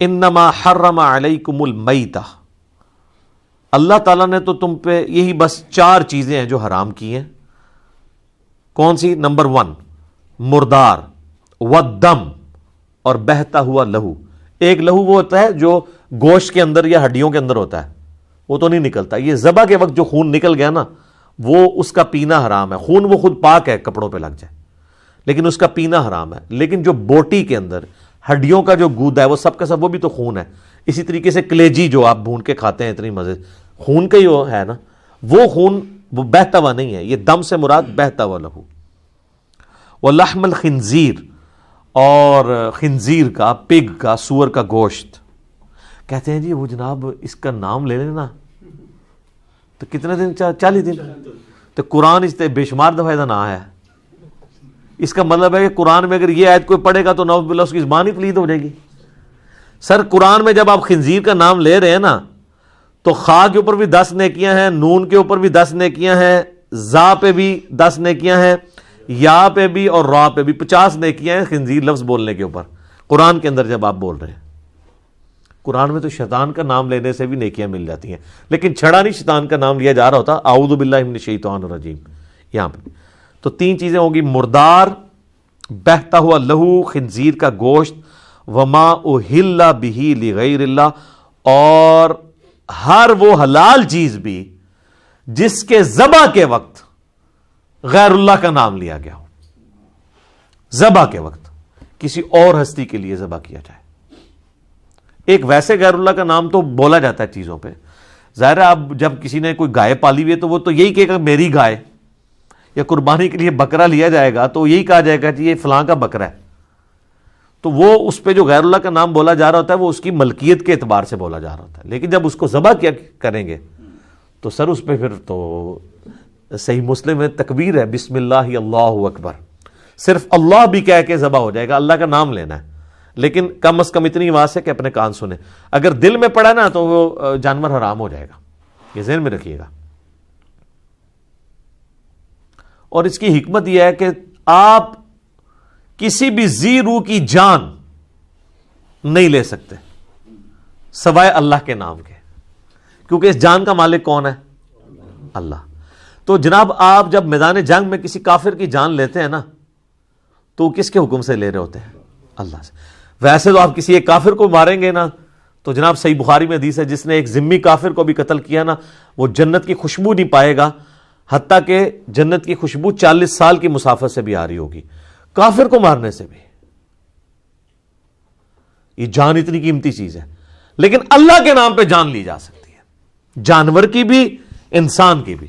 انما حرم علیکم المیتہ، اللہ تعالیٰ نے تو تم پہ یہی بس 4 چیزیں ہیں جو حرام کی ہیں. کون سی؟ نمبر 1 مردار، والدم اور بہتا ہوا لہو. ایک لہو وہ ہوتا ہے جو گوشت کے اندر یا ہڈیوں کے اندر ہوتا ہے، وہ تو نہیں نکلتا. یہ ذبح کے وقت جو خون نکل گیا نا، وہ اس کا پینا حرام ہے. خون وہ خود پاک ہے، کپڑوں پہ لگ جائے، لیکن اس کا پینا حرام ہے. لیکن جو بوٹی کے اندر ہڈیوں کا جو گودا ہے وہ سب کا سب وہ بھی تو خون ہے. اسی طریقے سے کلیجی جو آپ بھون کے کھاتے ہیں اتنی مزے، خون کا ہی وہ ہے نا، وہ خون وہ بہتا ہوا نہیں ہے. یہ دم سے مراد بہتا ہوا لہو. ولحم الخنزیر، اور خنزیر کا، پگ کا، سور کا گوشت. کہتے ہیں جی وہ جناب اس کا نام لے لینا تو کتنے دن؟ 40 دن. تو قرآن اس بے شمار دفعہ دا نہ ہے. اس کا مطلب ہے کہ قرآن میں اگر یہ آیت کوئی پڑھے گا تو نعوذ باللہ اس کی زبان ہی پلید ہو جائے گی. سر قرآن میں جب آپ خنزیر کا نام لے رہے ہیں نا، تو خا کے اوپر بھی 10 نیکیاں ہیں، نون کے اوپر بھی 10 نیکیاں ہیں، زا پہ بھی 10 نیکیاں ہیں، یا پہ بھی اور را پہ بھی 50 نیکیاں ہیں خنزیر لفظ بولنے کے اوپر. قرآن کے اندر جب آپ بول رہے ہیں، قرآن میں تو شیطان کا نام لینے سے بھی نیکیاں مل جاتی ہیں، لیکن چھڑا نہیں شیطان کا نام لیا جا رہا ہوتا. اعوذ باللہ من الشیطان الرجیم. یہاں پہ تو 3 چیزیں ہوں گی: مردار، بہتا ہوا لہو، خنزیر کا گوشت، وما اہل بہ لغیر اللہ، اور ہر وہ حلال چیز بھی جس کے ذبح کے وقت غیر اللہ کا نام لیا گیا ہو. ذبح کے وقت کسی اور ہستی کے لیے ذبح کیا جائے. ایک ویسے غیر اللہ کا نام تو بولا جاتا ہے چیزوں پہ. ظاہر ہے اب جب کسی نے کوئی گائے پالی ہوئی ہے تو وہ تو یہی کہے گا میری گائے، یا قربانی کے لیے بکرا لیا جائے گا تو یہی کہا جائے گا کہ یہ فلاں کا بکرا ہے. تو وہ اس پہ جو غیر اللہ کا نام بولا جا رہا ہوتا ہے وہ اس کی ملکیت کے اعتبار سے بولا جا رہا ہوتا ہے. لیکن جب اس کو ذبح کیا کریں گے تو سر اس پہ پھر تو صحیح مسلم میں تکبیر ہے، بسم اللہ اللہ اکبر. صرف اللہ بھی کہہ کے ذبح ہو جائے گا، اللہ کا نام لینا ہے، لیکن کم از کم اتنی آواز ہے کہ اپنے کان سنیں. اگر دل میں پڑا نا تو وہ جانور حرام ہو جائے گا. یہ ذہن میں رکھیے گا. اور اس کی حکمت یہ ہے کہ آپ کسی بھی ذی روح کی جان نہیں لے سکتے سوائے اللہ کے نام کے، کیونکہ اس جان کا مالک کون ہے؟ اللہ. تو جناب آپ جب میدان جنگ میں کسی کافر کی جان لیتے ہیں نا تو کس کے حکم سے لے رہے ہوتے ہیں؟ اللہ سے. ویسے تو آپ کسی ایک کافر کو ماریں گے نا تو جناب صحیح بخاری میں حدیث ہے، جس نے ایک ذمہ کافر کو بھی قتل کیا نا وہ جنت کی خوشبو نہیں پائے گا، حتیٰ کہ جنت کی خوشبو 40 سال کی مسافت سے بھی آ رہی ہوگی. کافر کو مارنے سے بھی. یہ جان اتنی قیمتی چیز ہے، لیکن اللہ کے نام پہ جان لی جا سکتی ہے، جانور کی بھی، انسان کی بھی.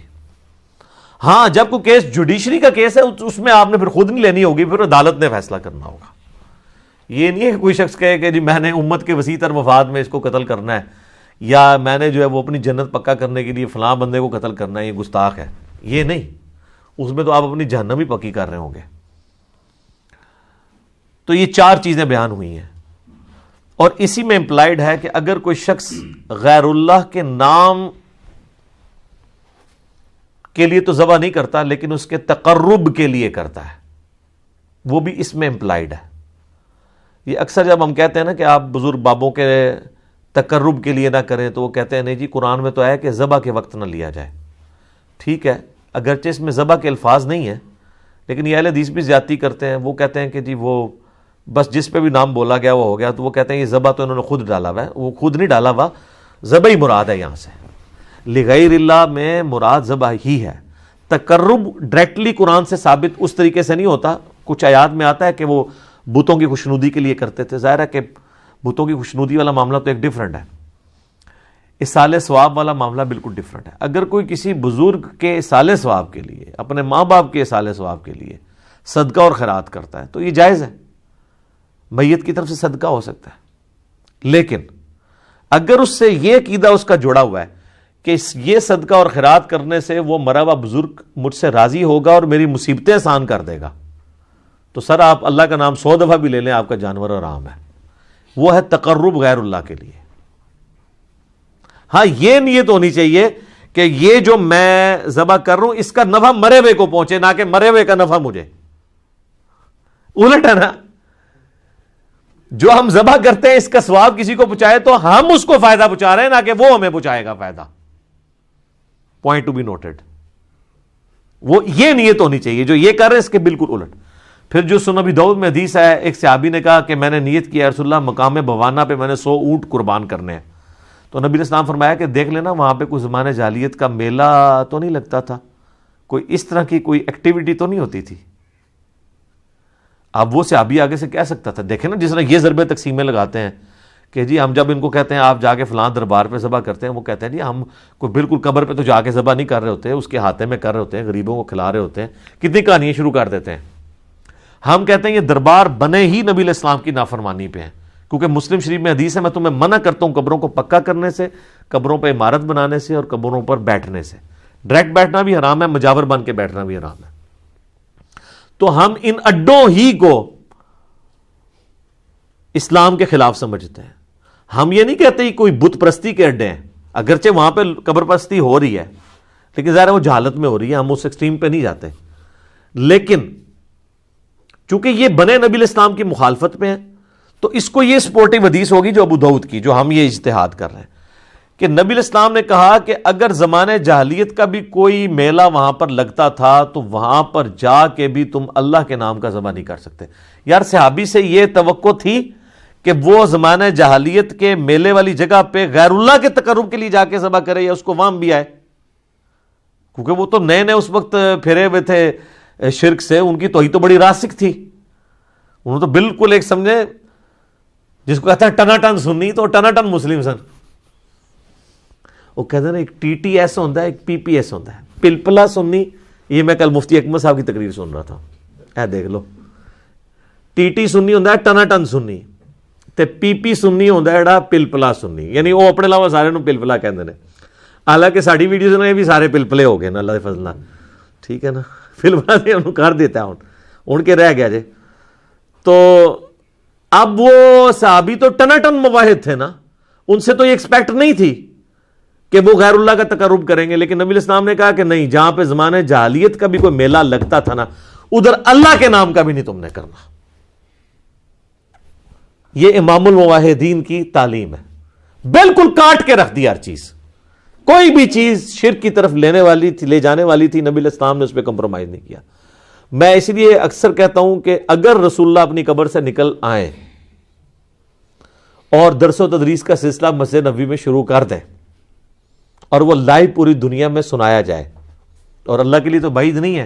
ہاں جب کوئی کیس جوڈیشری کا کیس ہے اس میں آپ نے پھر خود نہیں لینی ہوگی، پھر عدالت نے فیصلہ کرنا ہوگا. یہ نہیں ہے کہ کوئی شخص کہے کہ جی میں نے امت کے وسیع تر مفاد میں اس کو قتل کرنا ہے، یا میں نے جو ہے وہ اپنی جنت پکا کرنے کے لیے فلاں بندے کو قتل کرنا ہے، یہ گستاخ ہے. یہ نہیں، اس میں تو آپ اپنی جہنم ہی پکی کر رہے ہوں گے. تو یہ 4 چیزیں بیان ہوئی ہیں، اور اسی میں امپلائڈ ہے کہ اگر کوئی شخص غیر اللہ کے نام کے لیے تو ذبح نہیں کرتا لیکن اس کے تقرب کے لیے کرتا ہے، وہ بھی اس میں امپلائڈ ہے. یہ اکثر جب ہم کہتے ہیں نا کہ آپ بزرگ بابوں کے تقرب کے لیے نہ کریں تو وہ کہتے ہیں نہیں جی قرآن میں تو ہے کہ ذبح کے وقت نہ لیا جائے. ٹھیک ہے، اگرچہ اس میں ذبح کے الفاظ نہیں ہیں، لیکن یہ اہل حدیث بھی زیادتی کرتے ہیں. وہ کہتے ہیں کہ جی وہ بس جس پہ بھی نام بولا گیا وہ ہو گیا، تو وہ کہتے ہیں یہ ذبح تو انہوں نے خود ڈالا ہوا ہے. وہ خود نہیں ڈالا ہوا، ذبح ہی مراد ہے. یہاں سے لغیر اللہ میں مراد ذبح ہی ہے. تقرب ڈائریکٹلی قرآن سے ثابت اس طریقے سے نہیں ہوتا. کچھ آیات میں آتا ہے کہ وہ بتوں کی خوشنودی کے لیے کرتے تھے. ظاہر ہے کہ بتوں کی خوشنودی والا معاملہ تو ایک ڈیفرنٹ ہے، اصال ثواب والا معاملہ بالکل ڈیفرنٹ ہے. اگر کوئی کسی بزرگ کے اصال ثواب کے لیے، اپنے ماں باپ کے اصال ثواب کے لیے صدقہ اور خیرات کرتا ہے تو یہ جائز ہے، میت کی طرف سے صدقہ ہو سکتا ہے. لیکن اگر اس سے یہ عقیدہ اس کا جڑا ہوا ہے کہ یہ صدقہ اور خیرات کرنے سے وہ مرا ہوا بزرگ مجھ سے راضی ہوگا اور میری مصیبتیں آسان کر دے گا، تو سر آپ اللہ کا نام 100 دفعہ بھی لے لیں، آپ کا جانور آرام ہے. وہ ہے تقرب غیر اللہ کے لیے. ہاں یہ نیت ہونی چاہیے کہ یہ جو میں ذبح کر رہا ہوں اس کا نفع مرے ہوئے کو پہنچے، نہ کہ مرے ہوئے کا نفع مجھے. الٹ ہے نا، جو ہم ذبح کرتے ہیں اس کا ثواب کسی کو پہنچائے تو ہم اس کو فائدہ پہنچا رہے ہیں، نہ کہ وہ ہمیں پہنچائے گا فائدہ. Point to be noted. وہ یہ نیت ہونی چاہیے. جو یہ کر رہے ہیں اس کے بالکل الٹ. پھر جو سنن ابی داؤد میں حدیث ہے، ایک صحابی نے کہا کہ میں نے نیت کیا رسول اللہ مقام بوانا پہ میں نے 100 اونٹ قربان کرنے ہیں. تو نبی علیہ السلام فرمایا کہ دیکھ لینا وہاں پہ کوئی زمانے جاہلیت کا میلہ تو نہیں لگتا تھا، کوئی اس طرح کی کوئی ایکٹیویٹی تو نہیں ہوتی تھی. اب وہ صحابی آگے سے کہہ سکتا تھا، دیکھیں نا جس طرح یہ ضربے تقسیمیں لگاتے ہیں کہ جی ہم جب ان کو کہتے ہیں آپ جا کے فلاں دربار پہ ذبح کرتے ہیں، وہ کہتے ہیں جی ہم کوئی بالکل قبر پہ تو جا کے ذبح نہیں کر رہے ہوتے، اس کے ہاتھے میں کر رہے ہوتے ہیں، غریبوں کو کھلا رہے ہوتے ہیں. کتنی کہانیاں شروع کر دیتے ہیں. ہم کہتے ہیں یہ دربار بنے ہی نبی علیہ السلام کی نافرمانی پہ ہیں، کیونکہ مسلم شریف میں حدیث ہے میں تمہیں منع کرتا ہوں قبروں کو پکا کرنے سے، قبروں پہ عمارت بنانے سے اور قبروں پر بیٹھنے سے. ڈائریکٹ بیٹھنا بھی حرام ہے، مجاور بن کے بیٹھنا بھی حرام ہے. تو ہم ان اڈوں ہی کو اسلام کے خلاف سمجھتے ہیں. ہم یہ نہیں کہتے کہ کوئی بت پرستی کے اڈے ہیں، اگرچہ وہاں پہ قبر پرستی ہو رہی ہے لیکن ظاہر ہے وہ جہالت میں ہو رہی ہے، ہم اس ایکسٹریم پہ نہیں جاتے. لیکن چونکہ یہ بنے نبی علیہ السلام کی مخالفت میں ہیں تو اس کو یہ سپورٹیو حدیث ہوگی جو ابو داؤد کی، جو ہم یہ اجتہاد کر رہے ہیں کہ نبی علیہ السلام نے کہا کہ اگر زمانے جاہلیت کا بھی کوئی میلہ وہاں پر لگتا تھا تو وہاں پر جا کے بھی تم اللہ کے نام کا ذبح نہیں کر سکتے. یار صحابی سے یہ توقع تھی کہ وہ زمانے جاہلیت کے میلے والی جگہ پہ غیر اللہ کے تقرب کے لیے جا کے ذبح کرے یا اس کو وہاں بھی آئے، کیونکہ وہ تو نئے نئے اس وقت پھرے ہوئے تھے شرک سے، ان کی توحید تو بڑی راسخ تھی. انہوں تو بالکل ایک سمجھے جس کو کہتا ہے ٹنا ٹن سنی تو ٹنا ٹن مسلم سن. وہ کہتے ہیں نا ایک ٹی ٹی ایس ہوتا ہے ایک پی پی ایس ہوتا ہے. پلپلا سنی، یہ میں کل مفتی اکمل صاحب کی تقریر سن رہا تھا، اے دیکھ لو ٹی ٹی سنی ہوتا ہے ٹنا ٹن سنی تے پی پی سنی ہوتا ہے جڑا پلپلا سنی، یعنی وہ اپنے علاوہ سارے نوں پلپلا کہتے ہیں. حالانکہ ساری ویڈیوز نے بھی سارے پلپلے ہو گئے نا اللہ کے فضل نال، ٹھیک ہے نا، پلپلا سے انہوں کر دیتا ہے ان کے رہ گیا جے. تو اب وہ صحابی تو ٹنا ٹن مواحد تھے نا، ان سے تو یہ ایکسپیکٹ نہیں تھی کہ وہ غیر اللہ کا تقرب کریں گے. لیکن نبی علیہ السلام نے کہا کہ نہیں، جہاں پہ زمانے جاہلیت کا بھی کوئی میلہ لگتا تھا نا ادھر اللہ کے نام کا بھی نہیں تم نے کرنا. یہ امام الموحدین کی تعلیم ہے. بالکل کاٹ کے رکھ دی ہر چیز، کوئی بھی چیز شرک کی طرف لینے والی تھی، لے جانے والی تھی، نبی علیہ السلام نے اس پہ کمپرومائز نہیں کیا. میں اس لیے اکثر کہتا ہوں کہ اگر رسول اللہ اپنی قبر سے نکل آئیں اور درس و تدریس کا سلسلہ مسجد نبوی میں شروع کر دیں اور وہ لائیو پوری دنیا میں سنایا جائے، اور اللہ کے لیے تو بعید نہیں ہے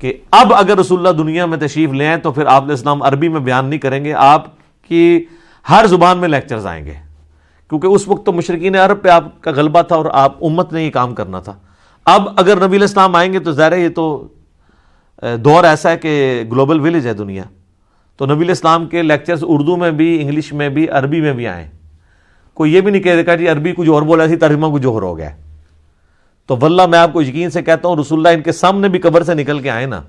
کہ اب اگر رسول اللہ دنیا میں تشریف لے آئیں تو پھر آپ علیہ السلام عربی میں بیان نہیں کریں گے، آپ کی ہر زبان میں لیکچرز آئیں گے، کیونکہ اس وقت تو مشرکین عرب پہ آپ کا غلبہ تھا اور آپ امت نے یہ کام کرنا تھا. اب اگر نبی علیہ السلام آئیں گے تو ظاہر ہے یہ تو دور ایسا ہے کہ گلوبل ویلیج ہے دنیا، تو نبی علیہ السلام کے لیکچرز اردو میں بھی، انگلش میں بھی، عربی میں بھی آئیں. کوئی یہ بھی نہیں کہہ رہا جی عربی کچھ اور بولا تھی ترجمہ کچھ اور ہو گیا. تو واللہ میں آپ کو یقین سے کہتا ہوں رسول اللہ ان کے سامنے بھی قبر سے نکل کے آئے نا،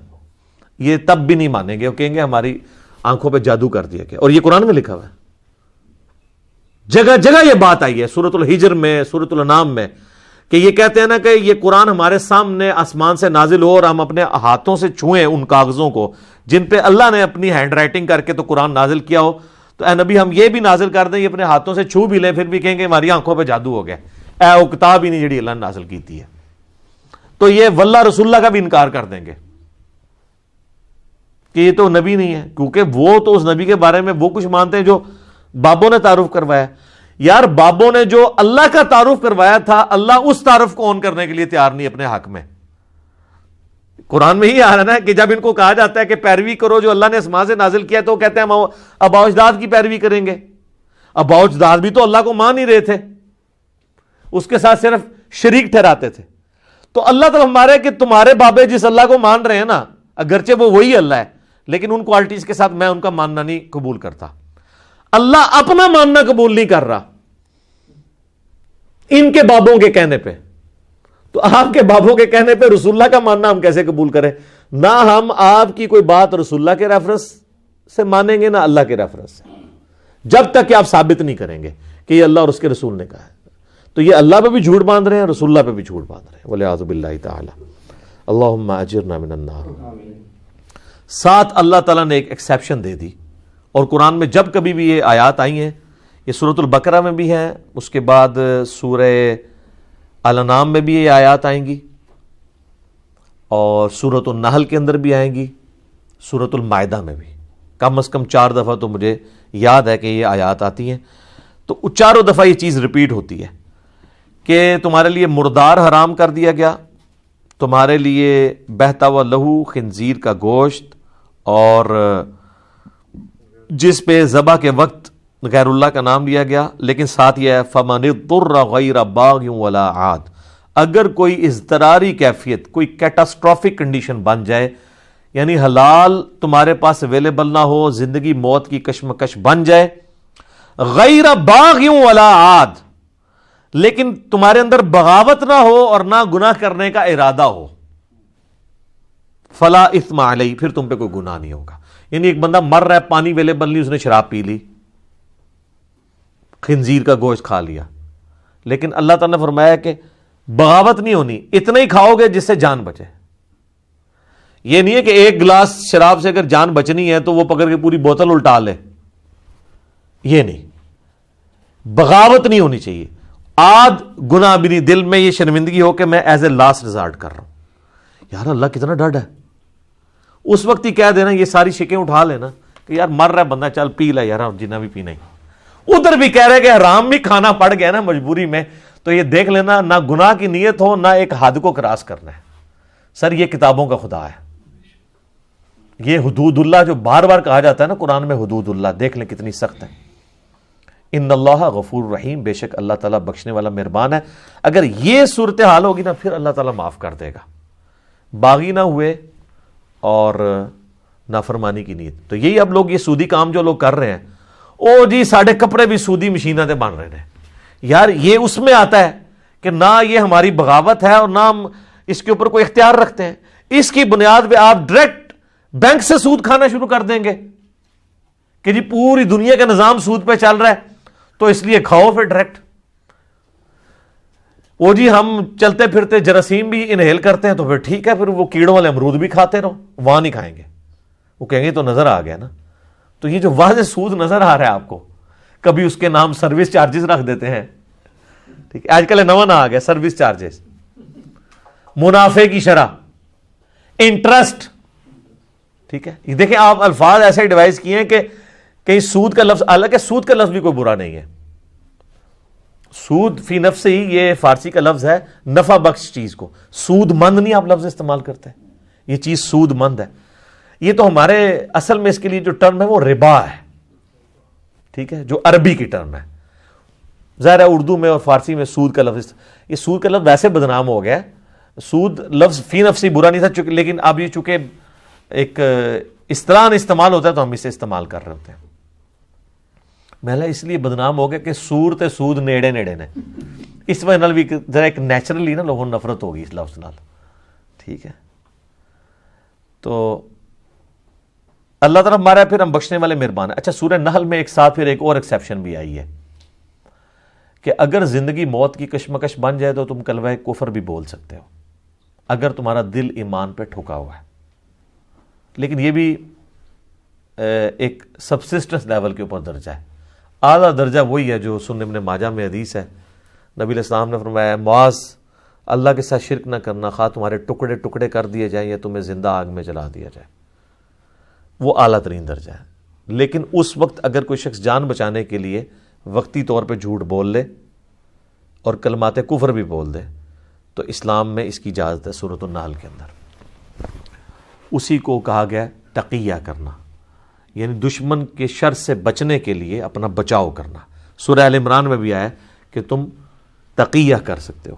یہ تب بھی نہیں مانیں گے، وہ کہیں گے ہماری آنکھوں پہ جادو کر دیا گیا. اور یہ قرآن میں لکھا ہوا ہے، جگہ جگہ یہ بات آئی ہے، سورۃ الحجر میں، سورۃ الانعام میں، کہ یہ کہتے ہیں نا کہ یہ قرآن ہمارے سامنے آسمان سے نازل ہو اور ہم اپنے ہاتھوں سے چھوئیں ان کاغذوں کو جن پہ اللہ نے اپنی ہینڈ رائٹنگ کر کے تو قرآن نازل کیا ہو، تو اے نبی ہم یہ بھی نازل کر دیں، یہ اپنے ہاتھوں سے چھو بھی لیں، پھر بھی کہیں گے ہماری آنکھوں پہ جادو ہو گیا، اے وہ کتاب ہی نہیں جڑی اللہ نے نازل کی ہے. تو یہ واللہ رسول اللہ کا بھی انکار کر دیں گے کہ یہ تو نبی نہیں ہے، کیونکہ وہ تو اس نبی کے بارے میں وہ کچھ مانتے ہیں جو بابوں نے تعارف کروایا. یار بابوں نے جو اللہ کا تعارف کروایا تھا، اللہ اس تعارف کو اون کرنے کے لیے تیار نہیں اپنے حق میں. قرآن میں ہی آ رہا ہے نا کہ جب ان کو کہا جاتا ہے کہ پیروی کرو جو اللہ نے آسمان سے نازل کیا، تو کہتے ہیں ہم آباء و اجداد کی پیروی کریں گے. آباء و اجداد بھی تو اللہ کو مان ہی رہے تھے، اس کے ساتھ صرف شریک ٹھہراتے تھے. تو اللہ تعالیٰ ہمارے کہ تمہارے بابے جس اللہ کو مان رہے ہیں نا، اگرچہ وہ وہی اللہ ہے لیکن ان کوالٹیز کے ساتھ میں ان کا ماننا نہیں قبول کرتا. اللہ اپنا ماننا قبول نہیں کر رہا ان کے بابوں کے کہنے پہ، تو آپ کے بابوں کے کہنے پہ رسول اللہ کا ماننا ہم کیسے قبول کریں؟ نہ ہم آپ کی کوئی بات رسول اللہ کے ریفرنس سے مانیں گے، نہ اللہ کے ریفرنس سے، جب تک کہ آپ ثابت نہیں کریں گے کہ یہ اللہ اور اس کے رسول نے کہا ہے. تو یہ اللہ پہ بھی جھوٹ باندھ رہے ہیں، رسول اللہ پہ بھی جھوٹ باندھ رہے ہیں، والعیاذ باللہ تعالی. اللہم اجرنا من النار. ساتھ اللہ تعالیٰ نے ایک ایکسیپشن دے دی، اور قرآن میں جب کبھی بھی یہ آیات آئی ہیں، یہ سورۃ البقرہ میں بھی ہیں، اس کے بعد سورہ الانعام میں بھی یہ آیات آئیں گی، اور سورۃ النحل کے اندر بھی آئیں گی، سورۃ المائدہ میں بھی کم از کم 4 دفعہ تو مجھے یاد ہے کہ یہ آیات آتی ہیں۔ تو چاروں دفعہ یہ چیز ریپیٹ ہوتی ہے کہ تمہارے لیے مردار حرام کر دیا گیا، تمہارے لیے بہتا ہوا لہو، خنزیر کا گوشت، اور جس پہ ذبح کے وقت غیر اللہ کا نام لیا گیا، لیکن ساتھ یہ ہے فَمَنِ اضْطُرَّ غَيْرَ بَاغٍ وَلَا عَادٍ، اگر کوئی اضطراری کیفیت، کوئی کیٹاسٹرافک کنڈیشن بن جائے، یعنی حلال تمہارے پاس اویلیبل نہ ہو، زندگی موت کی کشمکش بن جائے، غیر باغ ولا عاد، لیکن تمہارے اندر بغاوت نہ ہو اور نہ گناہ کرنے کا ارادہ ہو، فلا اثم علیہ، پھر تم پہ کوئی گناہ نہیں ہوگا۔ یعنی ایک بندہ مر رہا ہے، پانی اویلیبل نہیں، اس نے شراب پی لی، خنزیر کا گوشت کھا لیا، لیکن اللہ تعالیٰ نے فرمایا کہ بغاوت نہیں ہونی، اتنا ہی کھاؤ گے جس سے جان بچے۔ یہ نہیں ہے کہ ایک گلاس شراب سے اگر جان بچنی ہے تو وہ پکڑ کے پوری بوتل الٹا لے، یہ نہیں، بغاوت نہیں ہونی چاہیے۔ آد گناہ بھی نہیں، دل میں یہ شرمندگی ہو کہ میں ایز اے لاسٹ ریزارٹ کر رہا ہوں، یار اللہ کتنا ڈر ہے، اس وقت ہی کہہ دینا، یہ ساری شکیں اٹھا لینا کہ یار مر رہا ہے بندہ، چل پی لے یار، جنہ بھی پینا ہی۔ ادھر بھی کہہ رہے کہ حرام بھی کھانا پڑ گیا نا مجبوری میں، تو یہ دیکھ لینا نہ گناہ کی نیت ہو، نہ ایک حد کو کراس کرنا ہے۔ سر یہ کتابوں کا خدا ہے، یہ حدود اللہ جو بار بار کہا جاتا ہے نا قرآن میں، حدود اللہ دیکھ لیں کتنی سخت ہے۔ ان اللہ غفور رحیم، بے شک اللہ تعالیٰ بخشنے والا مہربان ہے۔ اگر یہ صورتحال ہوگی نا پھر اللہ تعالیٰ معاف کر دے گا، باغی نہ ہوئے اور نافرمانی کی نیت۔ تو یہی اب لوگ یہ سودی کام جو لوگ کر رہے ہیں، او جی ساڑھے کپڑے بھی سودی مشینوں سے بن رہے ہیں، یار یہ اس میں آتا ہے کہ نہ یہ ہماری بغاوت ہے اور نہ ہم اس کے اوپر کوئی اختیار رکھتے ہیں، اس کی بنیاد پہ آپ ڈائریکٹ بینک سے سود کھانا شروع کر دیں گے کہ جی پوری دنیا کا نظام سود پہ چل رہا ہے تو اس لیے کھاؤ پھر ڈائریکٹ۔ وہ جی ہم چلتے پھرتے جراثیم بھی انہیل کرتے ہیں تو پھر ٹھیک ہے، پھر وہ کیڑوں والے امرود بھی کھاتے رہو، وہاں نہیں کھائیں گے، وہ کہیں گے تو نظر آ گیا نا۔ تو یہ جو واضح سود نظر آ رہا ہے آپ کو، کبھی اس کے نام سروس چارجز رکھ دیتے ہیں، ٹھیک ہے، آج کل نواں نہ آ گیا سروس چارجز، منافع کی شرح، انٹرسٹ، ٹھیک ہے۔ یہ دیکھیں آپ الفاظ ایسے ڈیوائز کیے ہیں کہ کہیں سود کا لفظ، حالانکہ سود کا لفظ بھی کوئی برا نہیں ہے، سود فی نفس ہی یہ فارسی کا لفظ ہے نفع بخش چیز کو، سود مند نہیں آپ لفظ استعمال کرتے، یہ چیز سود مند ہے۔ یہ تو ہمارے اصل میں اس کے لیے جو ٹرم ہے وہ ربا ہے، ٹھیک ہے، جو عربی کی ٹرم ہے۔ ظاہر ہے اردو میں اور فارسی میں سود کا لفظ، یہ سود کا لفظ ویسے بدنام ہو گیا، سود لفظ فی نفس ہی برا نہیں تھا، لیکن اب یہ چونکہ ایک اصطلاح استعمال ہوتا ہے تو ہم اسے استعمال کر رہے ہوتے ہیں۔ محلہ اس لیے بدنام ہو گیا کہ سور تے سود نیڑے نیڑے نے، اس وجہ نال بھی ذرا ایک نیچرلی نا لوگوں نفرت ہوگی اس لفظ نال، ٹھیک ہے۔ تو اللہ تعالیٰ ہمارا پھر ہم بخشنے والے مہربان ہے۔ اچھا سورہ نحل میں ایک ساتھ پھر ایک اور ایکسیپشن بھی آئی ہے کہ اگر زندگی موت کی کشمکش بن جائے تو تم کلمہ کفر بھی بول سکتے ہو اگر تمہارا دل ایمان پہ ٹھکا ہوا ہے، لیکن یہ بھی ایک سبسسٹنس لیول کے اوپر درجہ ہے۔ اعلیٰ درجہ وہی ہے جو سنن ابن ماجہ میں حدیث ہے، نبی علیہ السلام نے فرمایا معاذ اللہ کے ساتھ شرک نہ کرنا، خواہ تمہارے ٹکڑے ٹکڑے کر دیے جائیں یا تمہیں زندہ آگ میں جلا دیا جائے، وہ اعلیٰ ترین درجہ ہے۔ لیکن اس وقت اگر کوئی شخص جان بچانے کے لیے وقتی طور پہ جھوٹ بول لے اور کلمات کفر بھی بول دے تو اسلام میں اس کی اجازت ہے۔ سورۃ النحل کے اندر اسی کو کہا گیا تقیہ کرنا، یعنی دشمن کے شر سے بچنے کے لیے اپنا بچاؤ کرنا۔ سورہ ال عمران میں بھی آیا کہ تم تقیہ کر سکتے ہو۔